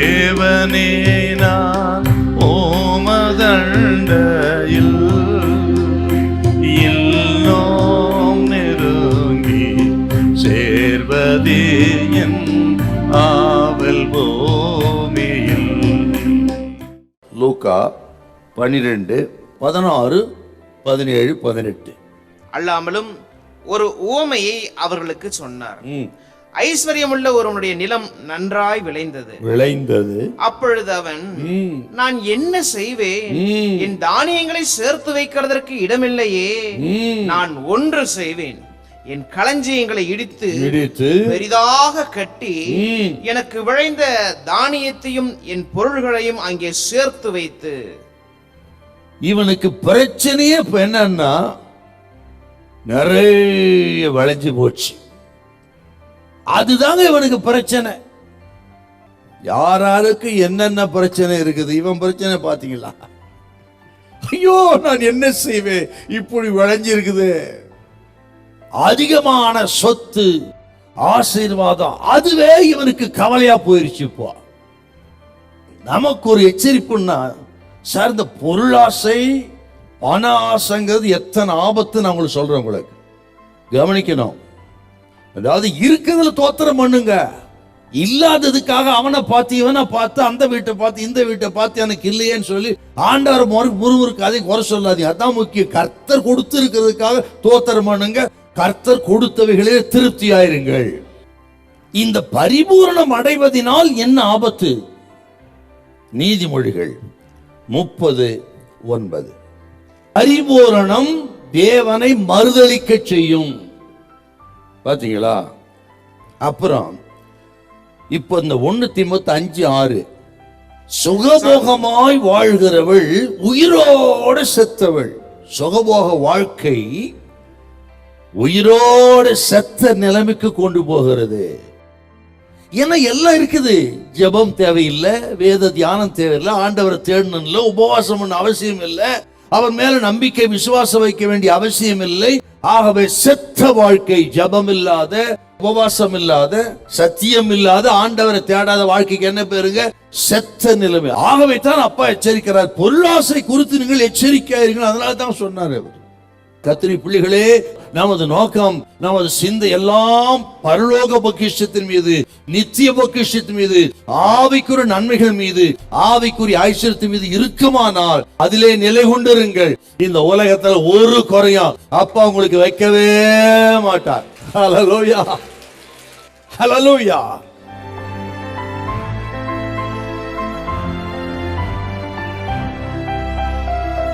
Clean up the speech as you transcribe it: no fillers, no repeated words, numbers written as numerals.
தேவனே நான் ஓமதண்டையில் இன்னும் நெருங்கி சேர்வதே என் ஆவல் பூமியில். லூக்கா 12:16-17-18. அல்லாமலும் ஒரு உவமையை அவர்களுக்கு சொன்னார். ஐஸ்வர்யமுள்ள ஒருவனுடைய நிலம் நன்றாய் விளைந்தது. அப்பொழுது அவன், நான் என்ன செய்வேன்? என் தானியங்களை சேர்த்து வைக்கிறதற்கு இடமில்லையே. நான் ஒன்று செய்வேன், என் களஞ்சியங்களை இடித்து பெரிதாக கட்டி எனக்கு விளைந்த தானியத்தையும் என் பொருள்களையும் அங்கே சேர்த்து வைத்து. இவனுக்கு பிரச்சனையே இப்ப என்னன்னா, நிறைய விளைஞ்சு போச்சு. அதுதாங்க இவனுக்கு பிரச்சனை. யாராருக்கு என்னென்ன பிரச்சனை இருக்குது, இவன் பிரச்சனை பாத்தீங்களா? ஐயோ, நான் என்ன செய்வேன், இப்படி விளைஞ்சிருக்குது. அதிகமான சொத்து, ஆசீர்வாதம், அதுவே இவனுக்கு கவலையா போயிருச்சு. இப்போ நமக்கு ஒரு எச்சரிப்புன்னா, சார், இந்த பொருளாசை, பண ஆசைங்கிறது எத்தனை ஆபத்து நான் உங்களுக்கு சொல்றேன். உங்களுக்கு கவனிக்கணும். அதாவது இருக்கிறதுல தோத்திரம் பண்ணுங்க. இல்லாததுக்காக அவனை பார்த்து இவனை பார்த்து அந்த வீட்டை பார்த்து இந்த வீட்டை பார்த்து எனக்கு இல்லையேன்னு சொல்லி ஆண்டவர் முறுமுறுக்கு அதை குறை சொல்லாதீங்க. அதான் முக்கியம். கர்த்தர் கொடுத்து இருக்கிறதுக்காக தோத்திரம் பண்ணுங்க. கர்த்தர் கொடுத்தவைகளே திருப்தி ஆயிருங்கள். இந்த பரிபூரணம் அடைவதனால் என்ன ஆபத்து? நீதிமொழிகள் 30:9. பரிபூரணம் தேவனை மறுதலிக்க செய்யும். பாத்தீங்களா? அப்புறம் இப்ப இந்த 1 தீமோத்தேயு 5:6, சுகபோகமாய் வாழ்கிறவள் உயிரோடு செத்தவள். சுகபோக வாழ்க்கை உயிரோடு செத்த நிலைமைக்கு கொண்டு போகிறது. ஏன்னா எல்லாம் இருக்குது. ஜெபம் தேவையில்லை, வேத தியானம் தேவையில்லை, ஆண்டவரை தேடணும் இல்லை, உபவாசம் பண்ண அவசியம் இல்லை, அவன் மேல நம்பிக்கை விசுவாசம் வைக்க வேண்டிய அவசியம் இல்லை. ஆகவே செத்த வாழ்க்கை, ஜெபம் இல்லாத, உபவாசம் இல்லாத, சத்தியம் இல்லாத, ஆண்டவரை தேடாத வாழ்க்கைக்கு என்ன பேருங்க? செத்த நிலைமை. ஆகவே தான் அப்பா எச்சரிக்கிறார், பொருளாசை குறித்து நீங்கள் எச்சரிக்கையாயிருங்கள். அதனால தான் சொன்னார் அவர். கர்த்தருடைய பிள்ளைகளே, நமது நோக்கம், நமது சிந்தை எல்லாம் பரலோக பொக்கிஷத்தின் மீது, நித்திய பொக்கிஷத்தின் மீது, ஆவிக்குரிய நன்மைகள் மீது, ஆவிக்குரிய ஐஸ்வர்யத்தின் மீது இருக்குமானால் அதிலே நிலை கொண்டிருங்கள். இந்த உலகத்துல ஒரு குறையும் அப்பா உங்களுக்கு வைக்கவே மாட்டார். ஹல்லேலூயா, ஹல்லேலூயா.